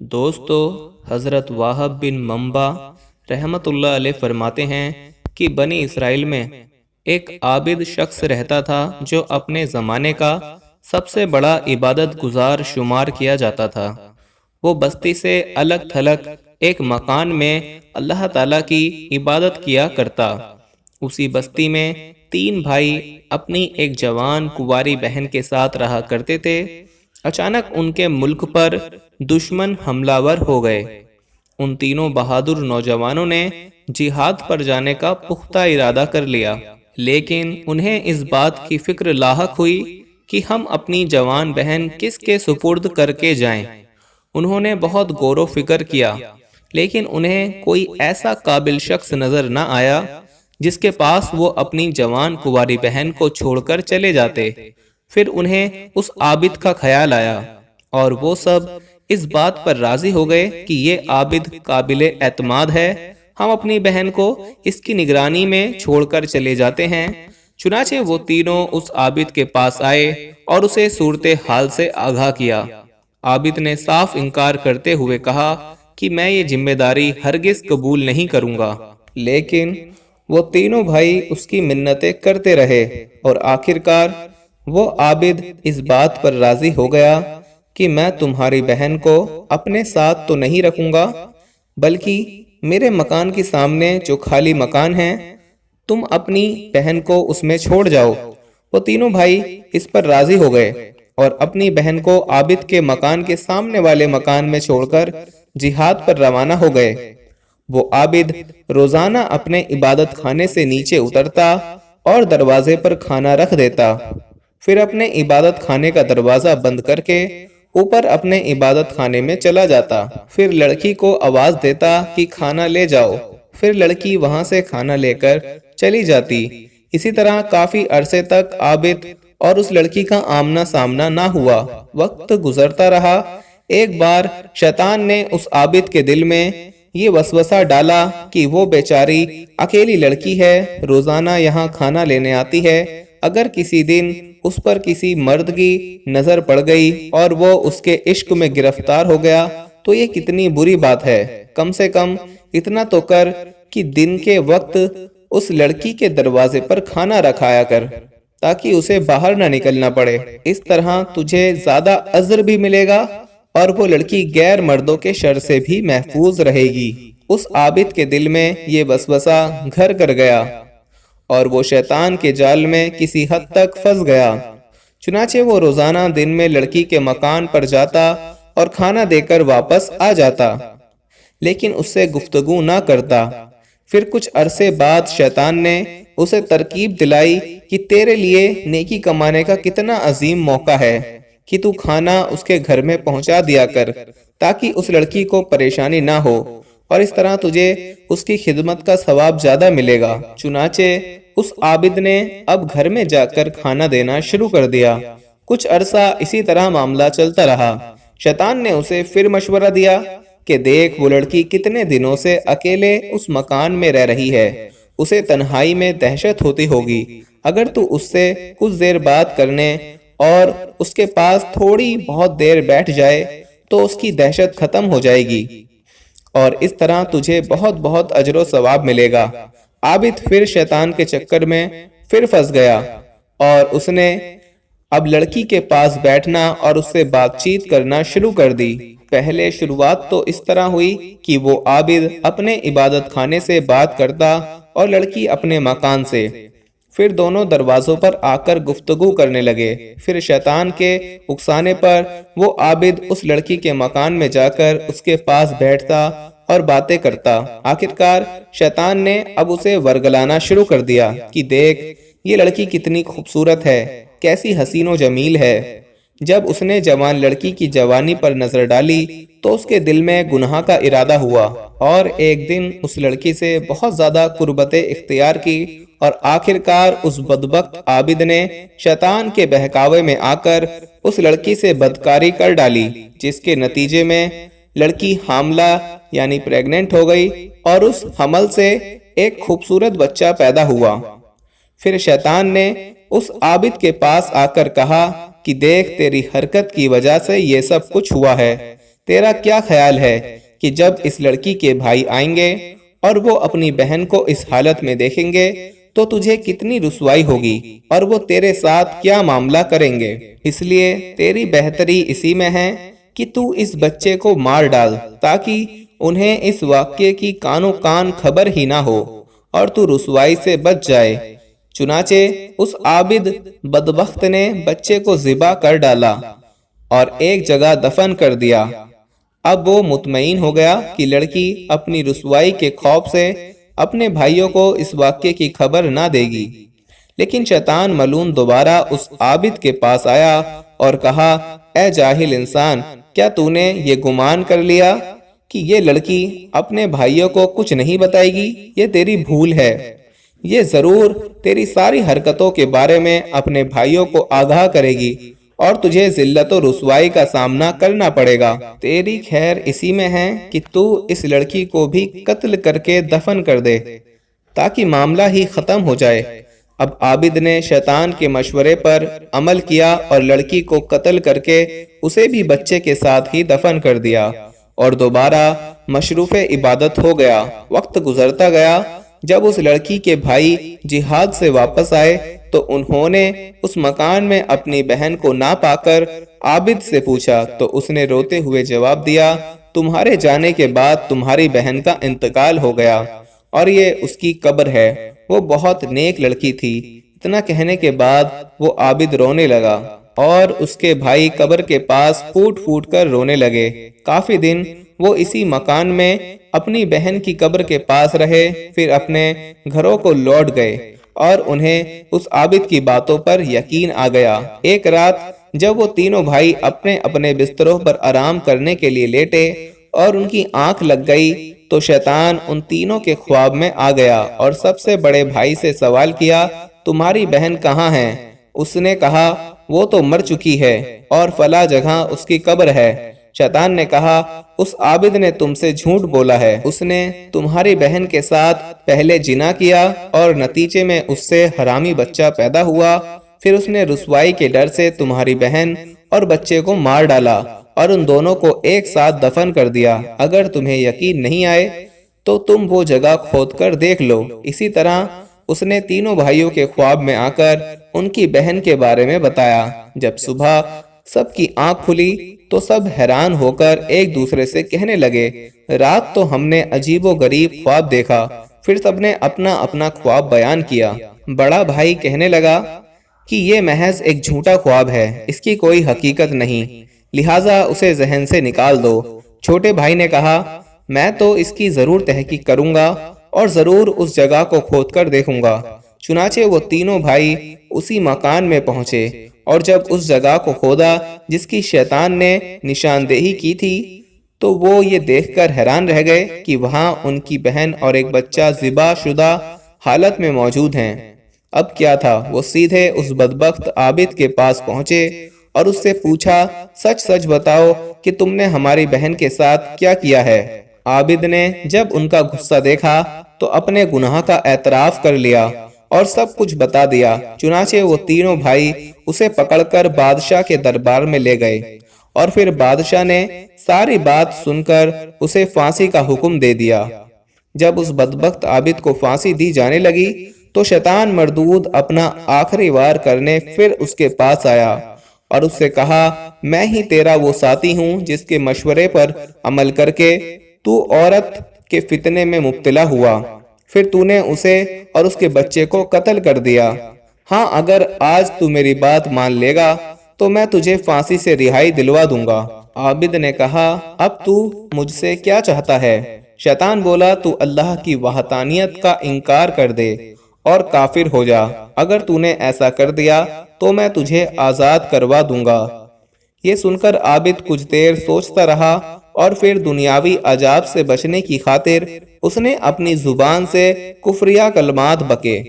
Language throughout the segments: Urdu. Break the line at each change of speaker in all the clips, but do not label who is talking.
دوستو، حضرت واہب بن منبع رحمت اللہ علیہ فرماتے ہیں کہ بنی اسرائیل میں ایک عابد شخص رہتا تھا جو اپنے زمانے کا سب سے بڑا عبادت گزار شمار کیا جاتا تھا۔ وہ بستی سے الگ تھلگ ایک مکان میں اللہ تعالیٰ کی عبادت کیا کرتا۔ اسی بستی میں 3 بھائی اپنی ایک جوان کنواری بہن کے ساتھ رہا کرتے تھے۔ اچانک ان کے ملک پر دشمن حملہ ور ہو گئے۔ ان تینوں بہادر نوجوانوں نے جہاد پر جانے کا پختہ ارادہ کر لیا، لیکن انہیں اس بات کی فکر لاحق ہوئی کہ ہم اپنی جوان بہن کس کے سپرد کر کے جائیں۔ انہوں نے بہت غور و فکر کیا، لیکن انہیں کوئی ایسا قابل شخص نظر نہ آیا جس کے پاس وہ اپنی جوان کنواری بہن کو چھوڑ کر چلے جاتے۔ پھر انہیں اس عابد کا خیال آیا اور وہ سب اس بات پر راضی ہو گئے کہ یہ عابد قابل اعتماد ہے، ہم اپنی بہن کو اس کی نگرانی میں چھوڑ کر چلے جاتے ہیں۔ چنانچہ وہ تینوں اس عابد کے پاس آئے اور اسے صورتحال سے آگاہ کیا۔ عابد نے صاف انکار کرتے ہوئے کہا کہ میں یہ ذمہ داری ہرگز قبول نہیں کروں گا، لیکن وہ تینوں بھائی اس کی منتیں کرتے رہے اور آخرکار وہ عابد اس بات پر راضی ہو گیا کہ میں تمہاری بہن کو اپنے ساتھ تو نہیں رکھوں گا، بلکہ میرے مکان کے سامنے جو خالی مکان ہے تم اپنی بہن کو اس میں چھوڑ جاؤ۔ وہ تینوں بھائی اس پر راضی ہو گئے اور اپنی بہن کو عابد کے مکان کے سامنے والے مکان میں چھوڑ کر جہاد پر روانہ ہو گئے۔ وہ عابد روزانہ اپنے عبادت خانے سے نیچے اترتا اور دروازے پر کھانا رکھ دیتا، پھر اپنے عبادت خانے کا دروازہ بند کر کے اوپر اپنے عبادت خانے میں چلا جاتا، پھر لڑکی کو آواز دیتا کہ کھانا لے جاؤ، پھر لڑکی وہاں سے کھانا لے کر چلی جاتی۔ اسی طرح کافی عرصے تک عابد اور اس لڑکی کا آمنا سامنا نہ ہوا۔ وقت گزرتا رہا۔ ایک بار شیطان نے اس عابد کے دل میں یہ وسوسہ ڈالا کہ وہ بیچاری اکیلی لڑکی ہے، روزانہ یہاں کھانا لینے آتی ہے، اگر کسی دن اس پر کسی مرد کی نظر پڑ گئی اور وہ اس کے عشق میں گرفتار ہو گیا تو یہ کتنی بری بات ہے۔ کم سے کم اتنا تو کر کہ دن کے وقت اس لڑکی کے دروازے پر کھانا رکھایا کر تاکہ اسے باہر نہ نکلنا پڑے۔ اس طرح تجھے زیادہ اجر بھی ملے گا اور وہ لڑکی غیر مردوں کے شر سے بھی محفوظ رہے گی۔ اس عابد کے دل میں یہ وسوسہ گھر کر گیا اور وہ شیطان کے جال میں کسی حد تک پھنس گیا۔ چنانچہ وہ روزانہ دن میں لڑکی کے مکان پر جاتا اور کھانا دے کر واپس آ جاتا، لیکن اس سے گفتگو نہ کرتا۔ پھر کچھ عرصے بعد شیطان نے اسے ترکیب دلائی کہ تیرے لیے نیکی کمانے کا کتنا عظیم موقع ہے کہ تو کھانا اس کے گھر میں پہنچا دیا کر تاکہ اس لڑکی کو پریشانی نہ ہو، اور اس طرح تجھے اس کی خدمت کا ثواب زیادہ ملے گا۔ چنانچہ اس عابد نے اب گھر میں جا کر کھانا دینا شروع کر دیا۔ کچھ عرصہ اسی طرح معاملہ چلتا رہا۔ شیطان نے اسے پھر مشورہ دیا کہ دیکھ، وہ لڑکی کتنے دنوں سے اکیلے اس مکان میں رہ رہی ہے، اسے تنہائی میں دہشت ہوتی ہوگی، اگر تو اس سے کچھ دیر بات کرنے اور اس کے پاس تھوڑی بہت دیر بیٹھ جائے تو اس کی دہشت ختم ہو جائے گی اور اس طرح تجھے بہت بہت اجر و ثواب ملے گا۔ عابد پھر شیطان کے چکر میں پھر پھنس گیا اور اس نے اب لڑکی کے پاس بیٹھنا اور اس سے بات چیت کرنا شروع کر دی۔ پہلے شروعات تو اس طرح ہوئی کہ وہ عابد اپنے عبادت خانے سے بات کرتا اور لڑکی اپنے مکان سے، پھر دونوں دروازوں پر آ کر گفتگو کرنے لگے۔ پھر شیطان کے اکسانے پر وہ عابد اس لڑکی کے مکان میں جا کر اس کے پاس بیٹھتا اور باتیں کرتا۔ آخرکار شیطان نے اب اسے ورگلانا شروع کر دیا کہ دیکھ، یہ لڑکی کتنی خوبصورت ہے، کیسی حسین و جمیل ہے۔ جب اس نے جوان لڑکی کی جوانی پر نظر ڈالی تو اس کے دل میں گناہ کا ارادہ ہوا اور ایک دن اس لڑکی سے بہت زیادہ قربت اختیار کی، اور آخرکار اس بدبخت عابد نے شیطان کے بہکاوے میں آ کر اس لڑکی سے بدکاری کر ڈالی، جس کے نتیجے میں لڑکی حاملہ یعنی پریگننٹ ہو گئی اور اس حمل سے ایک خوبصورت بچہ پیدا ہوا۔ پھر شیطان نے اس عابد کے پاس آ کر کہا کہ دیکھ، تیری حرکت کی وجہ سے یہ سب کچھ ہوا ہے، تیرا کیا خیال ہے کہ جب اس لڑکی کے بھائی آئیں گے اور وہ اپنی بہن کو اس حالت میں دیکھیں گے تو تجھے کتنی رسوائی ہوگی اور وہ تیرے ساتھ کیا معاملہ کریں گے؟ اس لیے تیری بہتری اسی میں ہے کہ تو اس بچے کو مار ڈال تاکہ انہیں اس واقعے کی کانوں کان خبر ہی نہ ہو اور تو رسوائی سے بچ جائے۔ چنانچہ اس عابد بدبخت نے بچے کو ذبح کر ڈالا اور ایک جگہ دفن کر دیا۔ اب وہ مطمئن ہو گیا کہ لڑکی اپنی رسوائی کے خوف سے اپنے بھائیوں کو اس واقعے کی خبر نہ دے گی۔ لیکن شیطان ملعون دوبارہ اس عابد کے پاس آیا اور کہا، اے جاہل انسان، کیا تو نے یہ گمان کر لیا کہ یہ لڑکی اپنے بھائیوں کو کچھ نہیں بتائے گی؟ یہ تیری بھول ہے۔ یہ ضرور تیری ساری حرکتوں کے بارے میں اپنے بھائیوں کو آگاہ کرے گی اور تجھے ذلت و رسوائی کا سامنا کرنا پڑے گا۔ تیری خیر اسی میں ہے کہ تو اس لڑکی کو بھی قتل کر کے دفن کر دے تاکہ معاملہ ہی ختم ہو جائے۔ اب عابد نے شیطان کے مشورے پر عمل کیا اور لڑکی کو قتل کر کے اسے بھی بچے کے ساتھ ہی دفن کر دیا اور دوبارہ مشروف عبادت ہو گیا۔ وقت گزرتا گیا۔ جب اس لڑکی کے بھائی جہاد سے واپس آئے تو انہوں نے اس مکان میں اپنی بہن کو نہ پا کر عابد سے پوچھا تو اس نے روتے ہوئے جواب دیا، تمہارے جانے کے بعد تمہاری بہن کا انتقال ہو گیا اور یہ اس کی قبر ہے، وہ بہت نیک لڑکی تھی۔ اتنا کہنے کے بعد وہ عابد رونے لگا اور اس کے بھائی قبر کے پاس پھوٹ پھوٹ کر رونے لگے۔ کافی دن وہ اسی مکان میں اپنی بہن کی قبر کے پاس رہے، پھر اپنے گھروں کو لوٹ گئے اور انہیں اس عابد کی باتوں پر یقین آ گیا۔ ایک رات جب وہ تینوں بھائی اپنے اپنے بستروں پر آرام کرنے کے لیے لیٹے اور ان کی آنکھ لگ گئی تو شیطان ان تینوں کے خواب میں آ گیا اور سب سے بڑے بھائی سے سوال کیا، تمہاری بہن کہاں ہے؟ اس نے کہا، وہ تو مر چکی ہے اور فلاں جگہ اس کی قبر ہے۔ شیطان نے کہا، اس عابد نے تم سے جھوٹ بولا ہے، اس نے تمہاری بہن کے ساتھ پہلے جنا کیا اور نتیجے میں اس سے حرامی بچہ پیدا ہوا، پھر اس نے رسوائی کے ڈر سے تمہاری بہن اور بچے کو مار ڈالا اور ان دونوں کو ایک ساتھ دفن کر دیا۔ اگر تمہیں یقین نہیں آئے تو تم وہ جگہ کھود کر دیکھ لو۔ اسی طرح اس نے تینوں بھائیوں کے خواب میں آ کر ان کی بہن کے بارے میں بتایا۔ جب صبح سب کی آنکھ کھلی تو سب حیران ہو کر ایک دوسرے سے کہنے لگے، رات تو ہم نے عجیب و غریب خواب دیکھا۔ پھر سب نے اپنا اپنا خواب بیان کیا۔ بڑا بھائی کہنے لگا کہ یہ محض ایک جھوٹا خواب ہے، اس کی کوئی حقیقت نہیں، لہٰذا اسے ذہن سے نکال دو۔ چھوٹے بھائی نے کہا، میں تو اس کی ضرور تحقیق کروں گا اور ضرور اس جگہ کو کھود کر دیکھوں گا۔ چنانچہ وہ تینوں بھائی اسی مکان میں پہنچے اور جب اس جگہ کو کھودا جس کی شیطان نے نشاندہی کی تھی تو وہ یہ دیکھ کر حیران رہ گئے کہ وہاں ان کی بہن اور ایک بچہ ذبح شدہ حالت میں موجود ہیں۔ اب کیا تھا، وہ سیدھے اس بدبخت عابد کے پاس پہنچے اور اس سے پوچھا، سچ سچ بتاؤ کہ تم نے ہماری بہن کے ساتھ کیا کیا ہے؟ عابد نے جب ان کا غصہ دیکھا تو اپنے گناہ کا اعتراف کر لیا اور سب کچھ بتا دیا۔ چنانچہ وہ تینوں بھائی اسے پکڑ کر بادشاہ کے دربار میں لے گئے اور پھر بادشاہ نے ساری بات سن کر اسے پھانسی کا حکم دے دیا۔ جب اس بدبخت عابد کو پھانسی دی جانے لگی تو شیطان مردود اپنا آخری وار کرنے پھر اس کے پاس آیا اور اس سے کہا، میں ہی تیرا وہ ساتھی ہوں جس کے مشورے پر عمل کر کے تو عورت کے فتنے میں مبتلا ہوا، پھر تو نے اسے اور اس کے بچے کو قتل کر دیا۔ ہاں، اگر آج تو میری بات مان لے گا تو میں تجھے پھانسی سے رہائی دلوا دوں گا۔ عابد نے کہا، اب تو مجھ سے کیا چاہتا ہے؟ شیطان بولا، تو اللہ کی وحدانیت کا انکار کر دے اور کافر ہو جا۔ اگر تو نے ایسا کر دیا تو میں تجھے آزاد کروا دوں گا۔ یہ سن کر عابد کچھ دیر سوچتا رہا اور پھر دنیاوی عذاب سے بچنے کی خاطر اس نے اپنی زبان سے کفریہ کلمات بکے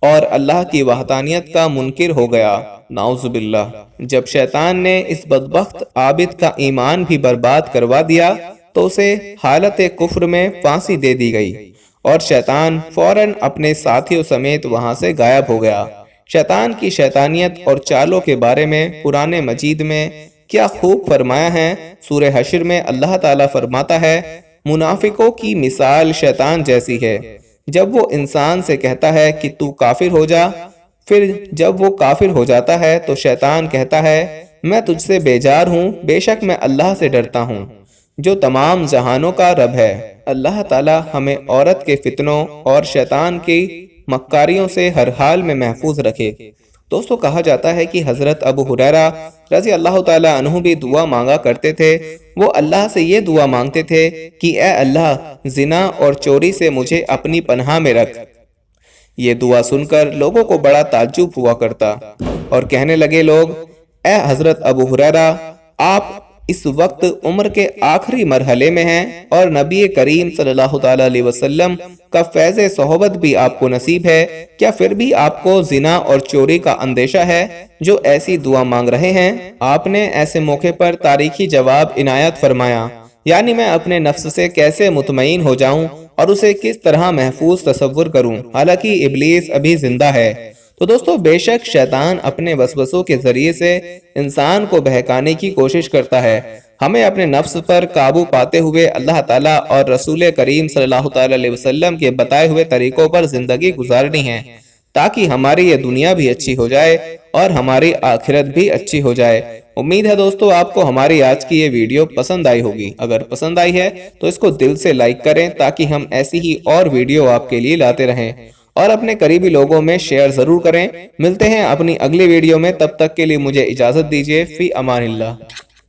اور اللہ کی وحدانیت کا منکر ہو گیا۔ نعوذ باللہ۔ جب شیطان نے اس بدبخت عابد کا ایمان بھی برباد کروا دیا تو اسے حالت کفر میں پھانسی دے دی گئی اور شیطان فوراً اپنے ساتھیوں سمیت وہاں سے غائب ہو گیا۔ شیطان کی شیطانیت اور چالوں کے بارے میں قرآن مجید میں کیا خوب فرمایا ہے۔ سورہ حشر میں اللہ تعالیٰ فرماتا ہے منافقوں کی مثال شیطان جیسی ہے، جب وہ انسان سے کہتا ہے کہ تو کافر ہو جا، پھر جب وہ کافر ہو جاتا ہے تو شیطان کہتا ہے میں تجھ سے بیزار ہوں، بے شک میں اللہ سے ڈرتا ہوں جو تمام جہانوں کا رب ہے۔ اللہ تعالیٰ ہمیں عورت کے فتنوں اور شیطان کی مکاریوں سے ہر حال میں محفوظ رکھے۔ دوستو کہا جاتا ہے کہ حضرت ابو ہریرہ رضی اللہ تعالیٰ عنہ بھی دعا مانگا کرتے تھے۔ وہ اللہ سے یہ دعا مانگتے تھے کہ اے اللہ زنا اور چوری سے مجھے اپنی پناہ میں رکھ۔ یہ دعا سن کر لوگوں کو بڑا تعجب ہوا کرتا اور کہنے لگے لوگ اے حضرت ابو ہریرہ آپ اس وقت عمر کے آخری مرحلے میں ہیں اور نبی کریم صلی اللہ تعالیٰ علیہ وسلم کا فیض صحبت بھی آپ کو نصیب ہے، کیا پھر بھی آپ کو زنا اور چوری کا اندیشہ ہے جو ایسی دعا مانگ رہے ہیں؟ آپ نے ایسے موقع پر تاریخی جواب عنایت فرمایا، یعنی میں اپنے نفس سے کیسے مطمئن ہو جاؤں اور اسے کس طرح محفوظ تصور کروں حالانکہ ابلیس ابھی زندہ ہے۔ تو دوستو بے شک شیطان اپنے وسوسوں کے ذریعے سے انسان کو بہکانے کی کوشش کرتا ہے۔ ہمیں اپنے نفس پر قابو پاتے ہوئے اللہ تعالیٰ اور رسول کریم صلی اللہ تعالیٰ علیہ وسلم کے بتائے ہوئے طریقوں پر زندگی گزارنی ہے تاکہ ہماری یہ دنیا بھی اچھی ہو جائے اور ہماری آخرت بھی اچھی ہو جائے۔ امید ہے دوستو آپ کو ہماری آج کی یہ ویڈیو پسند آئی ہوگی۔ اگر پسند آئی ہے تو اس کو دل سے لائک کریں تاکہ ہم ایسی ہی اور ویڈیو آپ کے لیے لاتے رہیں، اور اپنے قریبی لوگوں میں شیئر ضرور کریں۔ ملتے ہیں اپنی اگلی ویڈیو میں، تب تک کے لیے مجھے اجازت دیجیے۔ فی امان اللہ۔